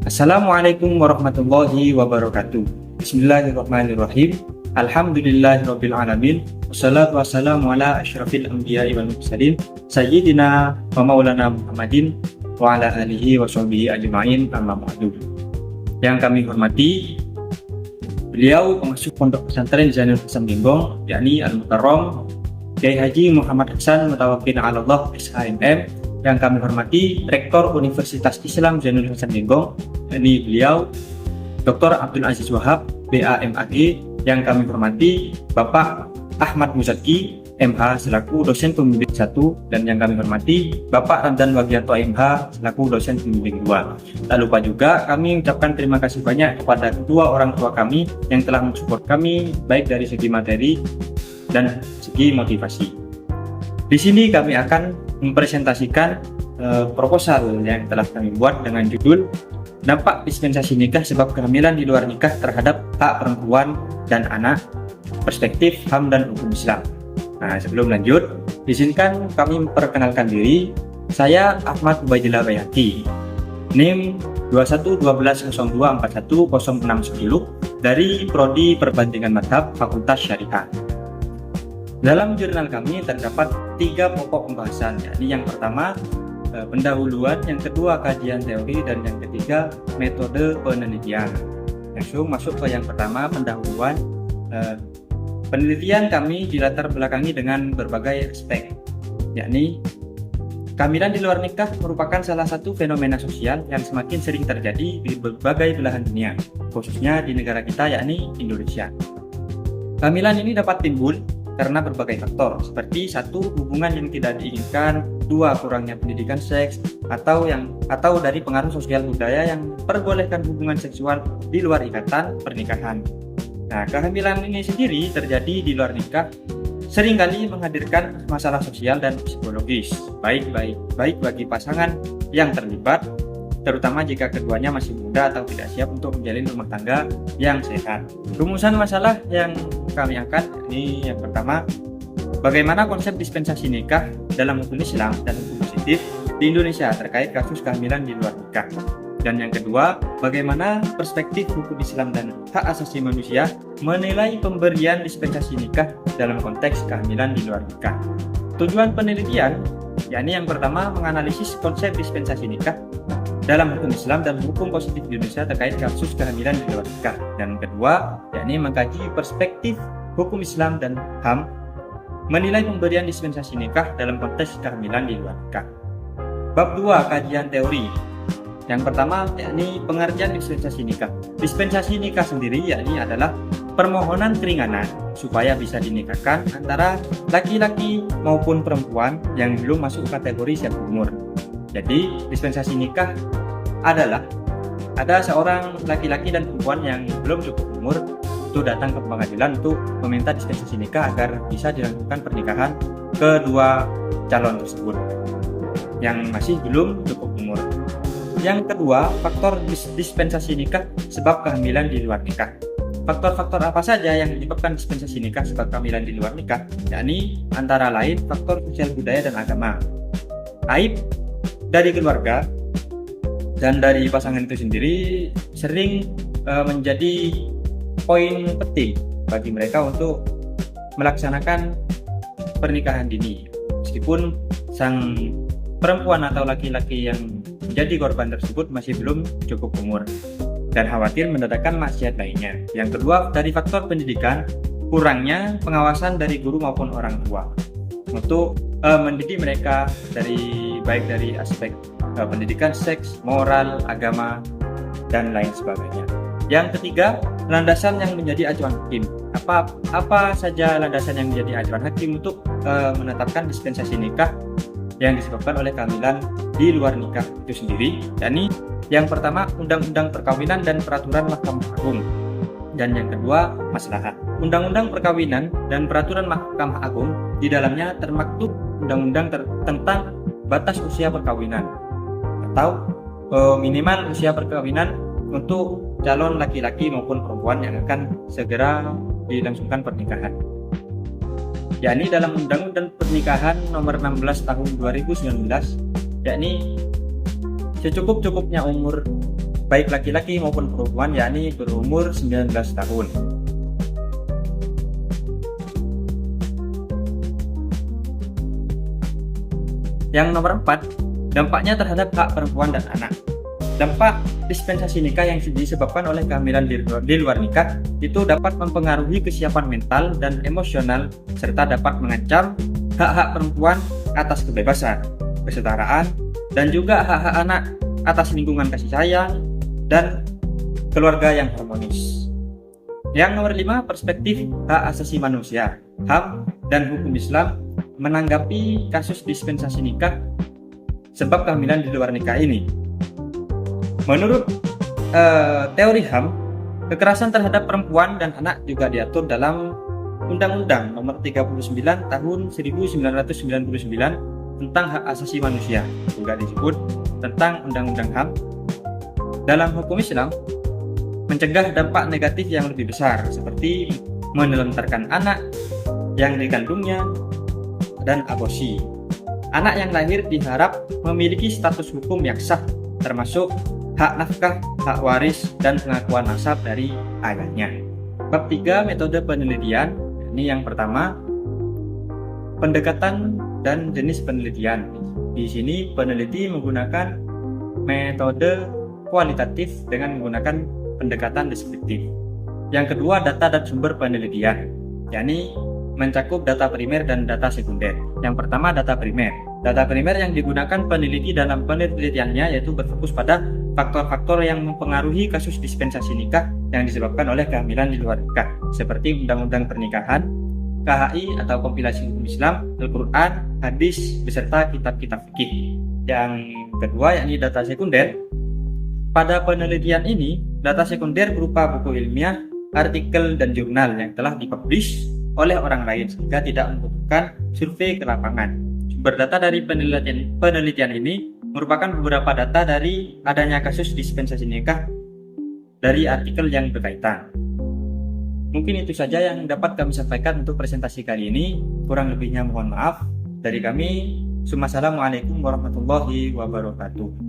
Assalamualaikum warahmatullahi wabarakatuh. Bismillahirrahmanirrahim. Alhamdulillahirabbil alamin. Wassalatu wassalamu ala asyrafil anbiya'i wal mursalin sayyidina wa maulana Muhammadin wa ala alihi wa sahbihi ajma'in, amma ba'du. Yang kami hormati beliau pengasuh Pondok Pesantren Zainul Hasan Genggong, yakni Al-Mukarram Kiai Haji Muhammad Hasan Mutawakkil 'alallah SHMM. Yang kami hormati Rektor Universitas Islam Zainul Hasan Genggong, ini beliau Dr. Abdul Aziz Wahab BAMAG. Yang kami hormati Bapak Ahmad Muzaki MH selaku dosen pembimbing 1, dan yang kami hormati Bapak Ramdan Wagianto MH selaku dosen pembimbing 2. Tak lupa juga kami ucapkan terima kasih banyak kepada kedua orang tua kami yang telah mensupport kami baik dari segi materi dan segi motivasi. Di sini kami akan mempresentasikan proposal yang telah kami buat dengan judul Dampak Dispensasi Nikah Sebab Kehamilan di Luar Nikah Terhadap Hak Perempuan dan Anak, Perspektif HAM dan Hukum Islam. Nah, sebelum lanjut, izinkan kami memperkenalkan diri. Saya Ahmad Ubaidillah Bayati, NIM 211202410610 dari Prodi Perbandingan Mazhab Fakultas Syariah. Dalam jurnal kami terdapat 3 pokok pembahasan, yakni yang pertama pendahuluan, yang kedua kajian teori, dan yang ketiga metode penelitian. Langsung masuk ke yang pertama, pendahuluan. Penelitian kami dilatar belakangi dengan berbagai aspek, yakni kehamilan di luar nikah merupakan salah satu fenomena sosial yang semakin sering terjadi di berbagai belahan dunia, khususnya di negara kita, yakni Indonesia. Kehamilan ini dapat timbul karena berbagai faktor, seperti 1. Hubungan yang tidak diinginkan, 2. Kurangnya pendidikan seks, atau dari pengaruh sosial budaya yang perbolehkan hubungan seksual di luar ikatan pernikahan. Nah, kehamilan ini sendiri terjadi di luar nikah seringkali menghadirkan masalah sosial dan psikologis, baik bagi pasangan yang terlibat, terutama jika keduanya masih muda atau tidak siap untuk menjalin rumah tangga yang sehat. Rumusan masalah yang kami angkat ini yang pertama, bagaimana konsep dispensasi nikah dalam hukum Islam dan hukum positif di Indonesia terkait kasus kehamilan di luar nikah. Dan yang kedua, bagaimana perspektif hukum Islam dan hak asasi manusia menilai pemberian dispensasi nikah dalam konteks kehamilan di luar nikah. Tujuan penelitian, yakni yang pertama menganalisis konsep dispensasi nikah dalam hukum Islam dan hukum positif di Indonesia terkait kasus kehamilan di luar nikah. Dan kedua, yakni mengkaji perspektif hukum Islam dan HAM menilai pemberian dispensasi nikah dalam konteks kehamilan di luar nikah. Bab 2, kajian teori. Yang pertama, yakni pengertian dispensasi nikah. Dispensasi nikah sendiri yakni adalah permohonan keringanan supaya bisa dinikahkan antara laki-laki maupun perempuan yang belum masuk kategori siap umur. Jadi, dispensasi nikah adalah ada seorang laki-laki dan perempuan yang belum cukup umur untuk datang ke pengadilan untuk meminta dispensasi nikah agar bisa dilakukan pernikahan kedua calon tersebut yang masih belum cukup umur. Yang kedua, faktor dispensasi nikah sebab kehamilan di luar nikah. Faktor-faktor apa saja yang menyebabkan dispensasi nikah sebab kehamilan di luar nikah? Yakni antara lain faktor sosial budaya dan agama, aib dari keluarga dan dari pasangan itu sendiri sering menjadi poin penting bagi mereka untuk melaksanakan pernikahan dini, meskipun sang perempuan atau laki-laki yang menjadi korban tersebut masih belum cukup umur dan khawatir mendapatkan maksiat lainnya. Yang kedua, dari faktor pendidikan, kurangnya pengawasan dari guru maupun orang tua untuk mendidik mereka baik dari aspek pendidikan seks, moral, agama, dan lain sebagainya. Yang ketiga, landasan yang menjadi acuan hakim. Apa saja landasan yang menjadi acuan hakim untuk menetapkan dispensasi nikah yang disebabkan oleh kehamilan di luar nikah itu sendiri? Yakni yang pertama, Undang-Undang Perkawinan dan Peraturan Mahkamah Agung. Dan yang kedua, maslahat. Undang-Undang Perkawinan dan Peraturan Mahkamah Agung, di dalamnya termaktub undang-undang tentang batas usia perkawinan atau minimal usia perkawinan untuk calon laki-laki maupun perempuan yang akan segera dilangsungkan pernikahan. Yakni dalam Undang-Undang Pernikahan Nomor 16 Tahun 2019, yakni secukup-cukupnya umur baik laki-laki maupun perempuan, yakni berumur 19 tahun. Yang nomor 4, dampaknya terhadap hak perempuan dan anak. Dampak dispensasi nikah yang disebabkan oleh kehamilan di luar nikah itu dapat mempengaruhi kesiapan mental dan emosional serta dapat mengancam hak-hak perempuan atas kebebasan, kesetaraan, dan juga hak-hak anak atas lingkungan kasih sayang dan keluarga yang harmonis. Yang nomor 5, perspektif hak asasi manusia, HAM, dan hukum Islam menanggapi kasus dispensasi nikah sebab kehamilan di luar nikah ini. Menurut teori HAM, kekerasan terhadap perempuan dan anak juga diatur dalam Undang-Undang Nomor 39 Tahun 1999 tentang Hak Asasi Manusia, juga disebut tentang Undang-Undang HAM. Dalam hukum Islam, mencegah dampak negatif yang lebih besar seperti menelantarkan anak yang dikandungnya dan aborsi. Anak yang lahir diharap memiliki status hukum yang sah, termasuk hak nafkah, hak waris, dan pengakuan nasab dari ayahnya. Bab 3, metode penelitian. Ini yang pertama, pendekatan dan jenis penelitian. Di sini peneliti menggunakan metode kualitatif dengan menggunakan pendekatan deskriptif. Yang kedua, data dan sumber penelitian, yakni mencakup data primer dan data sekunder. Yang pertama, data primer. Data primer yang digunakan peneliti dalam penelitiannya yaitu berfokus pada faktor-faktor yang mempengaruhi kasus dispensasi nikah yang disebabkan oleh kehamilan di luar nikah, seperti Undang-Undang Pernikahan, KHI atau kompilasi hukum Islam, Al-Quran, hadis, beserta kitab-kitab fikih. Yang kedua, yakni data sekunder. Pada penelitian ini, data sekunder berupa buku ilmiah, artikel, dan jurnal yang telah dipublish oleh orang lain sehingga tidak membutuhkan survei ke lapangan. Sumber data dari penelitian ini merupakan beberapa data dari adanya kasus dispensasi nikah dari artikel yang berkaitan. Mungkin itu saja yang dapat kami sampaikan untuk presentasi kali ini. Kurang lebihnya mohon maaf. Dari kami, Assalamualaikum warahmatullahi wabarakatuh.